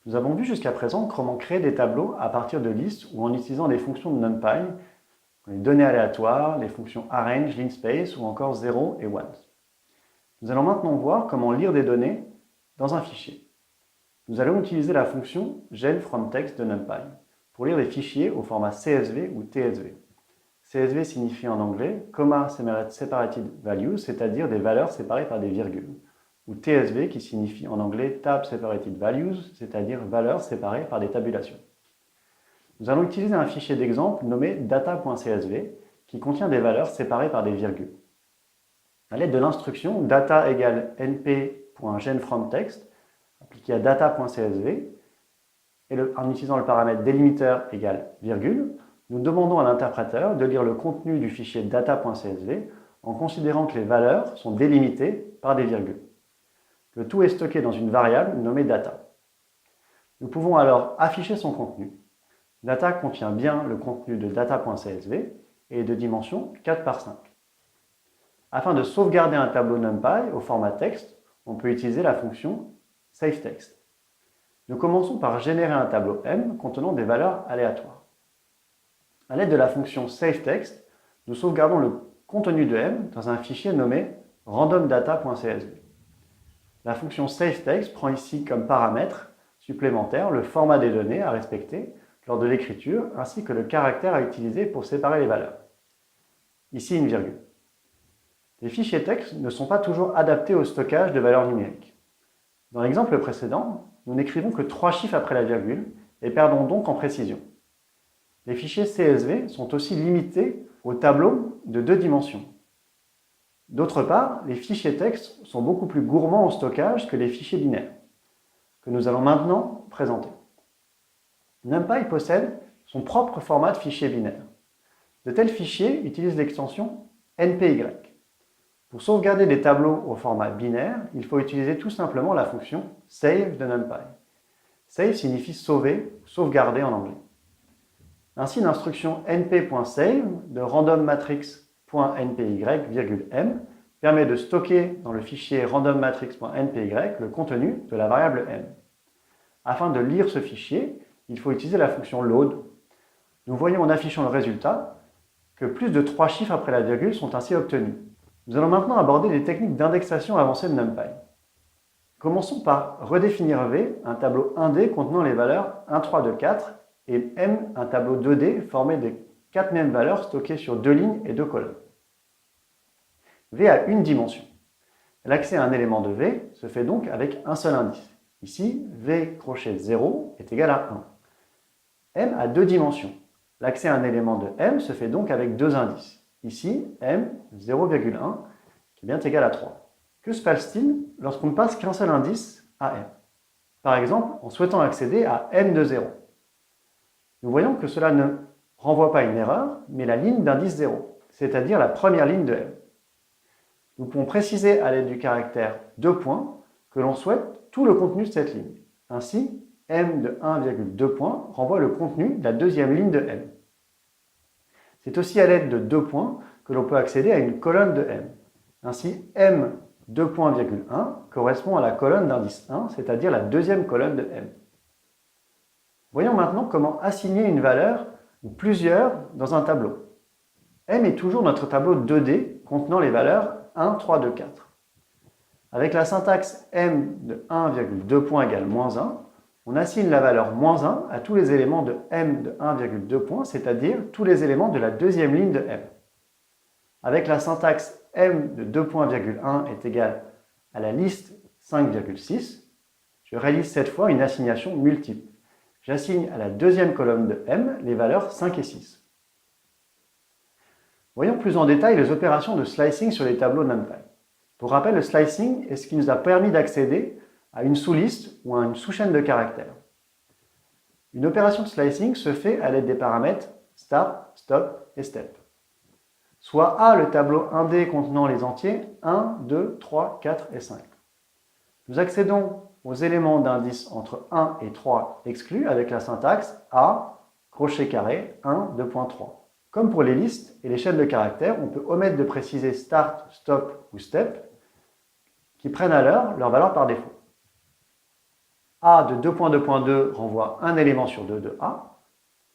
Nous avons vu jusqu'à présent comment créer des tableaux à partir de listes ou en utilisant les fonctions de NumPy, les données aléatoires, les fonctions arrange, linspace ou encore 0 et ones. Nous allons maintenant voir comment lire des données dans un fichier. Nous allons utiliser la fonction genFromText de NumPy pour lire des fichiers au format CSV ou TSV. CSV signifie en anglais Comma Separated Values, c'est-à-dire des valeurs séparées par des virgules, ou TSV qui signifie en anglais Tab Separated Values, c'est-à-dire valeurs séparées par des tabulations. Nous allons utiliser un fichier d'exemple nommé data.csv qui contient des valeurs séparées par des virgules. À l'aide de l'instruction data égale np.genFromText appliquée à data.csv et en utilisant le paramètre délimiteur égale virgule, nous demandons à l'interpréteur de lire le contenu du fichier data.csv en considérant que les valeurs sont délimitées par des virgules. Le tout est stocké dans une variable nommée data. Nous pouvons alors afficher son contenu. Data contient bien le contenu de data.csv et est de dimension 4 par 5. Afin de sauvegarder un tableau NumPy au format texte, on peut utiliser la fonction SaveText. Nous commençons par générer un tableau M contenant des valeurs aléatoires. À l'aide de la fonction SaveText, nous sauvegardons le contenu de M dans un fichier nommé randomdata.csv. La fonction SaveText prend ici comme paramètre supplémentaire le format des données à respecter lors de l'écriture ainsi que le caractère à utiliser pour séparer les valeurs. Ici une virgule. Les fichiers texte ne sont pas toujours adaptés au stockage de valeurs numériques. Dans l'exemple précédent, nous n'écrivons que 3 chiffres après la virgule et perdons donc en précision. Les fichiers CSV sont aussi limités au tableau de 2 dimensions. D'autre part, les fichiers texte sont beaucoup plus gourmands en stockage que les fichiers binaires, que nous allons maintenant présenter. NumPy possède son propre format de fichier binaire. De tels fichiers utilisent l'extension NPY. Pour sauvegarder des tableaux au format binaire, il faut utiliser tout simplement la fonction save de NumPy. Save signifie sauver ou sauvegarder en anglais. Ainsi, l'instruction np.save de randommatrix.npy,m permet de stocker dans le fichier randommatrix.npy le contenu de la variable m. Afin de lire ce fichier, il faut utiliser la fonction load. Nous voyons en affichant le résultat que plus de 3 chiffres après la virgule sont ainsi obtenus. Nous allons maintenant aborder les techniques d'indexation avancée de NumPy. Commençons par redéfinir V, un tableau 1D contenant les valeurs 1, 3, 2, 4, et M, un tableau 2D formé des 4 mêmes valeurs stockées sur 2 lignes et 2 colonnes. V a une dimension. L'accès à un élément de V se fait donc avec un seul indice. Ici, V crochet 0 est égal à 1. M a 2 dimensions. L'accès à un élément de M se fait donc avec 2 indices. Ici, M 0,1 qui est bien égal à 3. Que se passe-t-il lorsqu'on ne passe qu'un seul indice à M? Par exemple, en souhaitant accéder à M de 0. Nous voyons que cela ne renvoie pas une erreur, mais la ligne d'indice 0, c'est-à-dire la première ligne de M. Nous pouvons préciser à l'aide du caractère 2 points que l'on souhaite tout le contenu de cette ligne. Ainsi, M de 1,2 points renvoie le contenu de la deuxième ligne de M. C'est aussi à l'aide de 2 points que l'on peut accéder à une colonne de M. Ainsi, M 2 points,1 correspond à la colonne d'indice 1, c'est-à-dire la deuxième colonne de M. Voyons maintenant comment assigner une valeur ou plusieurs dans un tableau. M est toujours notre tableau 2D contenant les valeurs 1, 3, 2, 4. Avec la syntaxe M de 1,2 points égale -1, on assigne la valeur -1 à tous les éléments de M de 1,2 points, c'est-à-dire tous les éléments de la deuxième ligne de M. Avec la syntaxe M de 2,1 est égal à la liste 5,6, je réalise cette fois une assignation multiple. J'assigne à la deuxième colonne de M les valeurs 5 et 6. Voyons plus en détail les opérations de slicing sur les tableaux NumPy. Pour rappel, le slicing est ce qui nous a permis d'accéder à une sous-liste ou à une sous-chaîne de caractères. Une opération de slicing se fait à l'aide des paramètres start, stop et step. Soit A le tableau 1D contenant les entiers 1, 2, 3, 4 et 5. Nous accédons aux éléments d'indice entre 1 et 3 exclus avec la syntaxe A, crochet carré, 1, 2.3. Comme pour les listes et les chaînes de caractères, on peut omettre de préciser start, stop ou step qui prennent alors leur valeur par défaut. A de 2.2.2 renvoie un élément sur 2 de A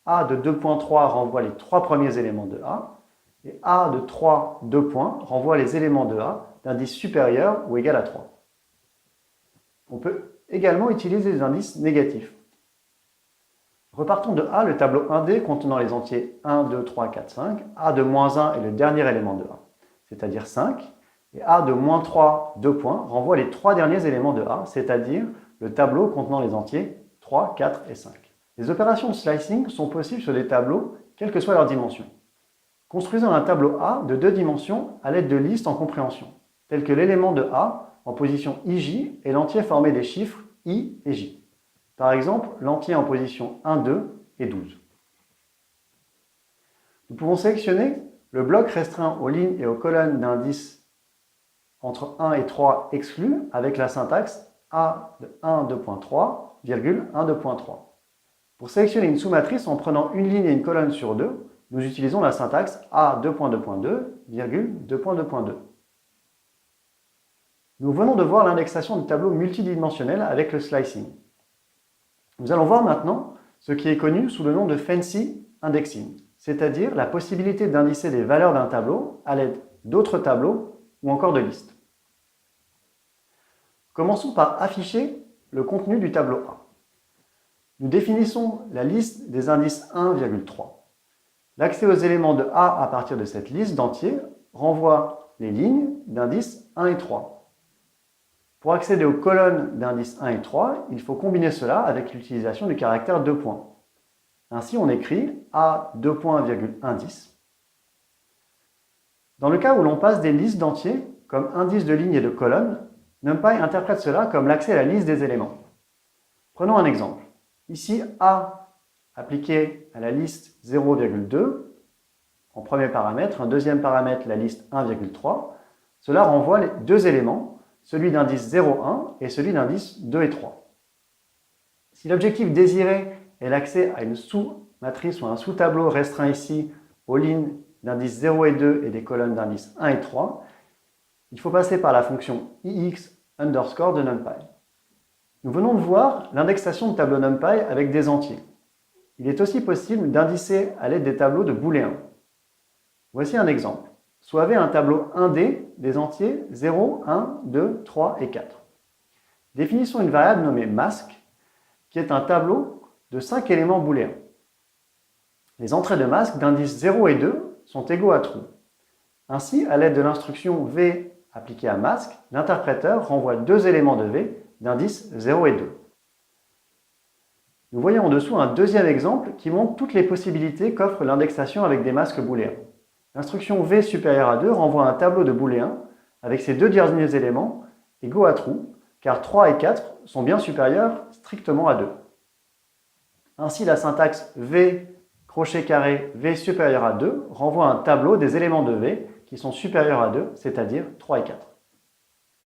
de 2.3 renvoie les trois premiers éléments de A, et A de 3, 2 points, renvoie les éléments de A d'indice supérieur ou égal à 3. On peut également utiliser des indices négatifs. Repartons de A, le tableau 1D contenant les entiers 1, 2, 3, 4, 5. A de moins 1 est le dernier élément de A, c'est-à-dire 5. Et A de moins 3, 2 points, renvoie les trois derniers éléments de A, c'est-à-dire le tableau contenant les entiers 3, 4 et 5. Les opérations de slicing sont possibles sur des tableaux, quelle que soit leur dimension. Construisons un tableau A de deux dimensions à l'aide de listes en compréhension, telles que l'élément de A en position IJ et l'entier formé des chiffres I et J. Par exemple, l'entier en position 1, 2 et 12. Nous pouvons sélectionner le bloc restreint aux lignes et aux colonnes d'indices entre 1 et 3 exclus avec la syntaxe A de 1, 2.3, 1, 2.3. Pour sélectionner une sous-matrice en prenant une ligne et une colonne sur 2, nous utilisons la syntaxe A 2.2.2, 2.2.2. Nous venons de voir l'indexation du tableau multidimensionnel avec le slicing. Nous allons voir maintenant ce qui est connu sous le nom de fancy indexing, c'est-à-dire la possibilité d'indicer des valeurs d'un tableau à l'aide d'autres tableaux ou encore de listes. Commençons par afficher le contenu du tableau A. Nous définissons la liste des indices 1,3. L'accès aux éléments de A à partir de cette liste d'entiers renvoie les lignes d'indices 1 et 3. Pour accéder aux colonnes d'indices 1 et 3, il faut combiner cela avec l'utilisation du caractère 2 points. Ainsi, on écrit A 2.indice. Dans le cas où l'on passe des listes d'entiers, comme indice de lignes et de colonnes, NumPy interprète cela comme l'accès à la liste des éléments. Prenons un exemple. Ici, A appliqué à la liste 0,2 en premier paramètre, un deuxième paramètre, la liste 1,3. Cela renvoie les deux éléments, celui d'indice 0,1 et celui d'indice 2 et 3. Si l'objectif désiré est l'accès à une sous-matrice ou un sous-tableau restreint ici aux lignes d'indice 0 et 2 et des colonnes d'indice 1 et 3, il faut passer par la fonction ix underscore de NumPy. Nous venons de voir l'indexation de tableau NumPy avec des entiers. Il est aussi possible d'indicer à l'aide des tableaux de booléens. Voici un exemple. Soivez un tableau 1D des entiers 0, 1, 2, 3 et 4. Définissons une variable nommée mask, qui est un tableau de 5 éléments booléens. Les entrées de mask d'indices 0 et 2 sont égaux à true. Ainsi, à l'aide de l'instruction v appliquée à mask, l'interpréteur renvoie deux éléments de v d'indices 0 et 2. Nous voyons en dessous un deuxième exemple qui montre toutes les possibilités qu'offre l'indexation avec des masques booléens. L'instruction v supérieure à 2 renvoie un tableau de booléens avec ces deux derniers éléments égaux à true, car 3 et 4 sont bien supérieurs strictement à 2. Ainsi, la syntaxe v crochet carré v supérieur à 2 renvoie un tableau des éléments de v qui sont supérieurs à 2, c'est-à-dire 3 et 4.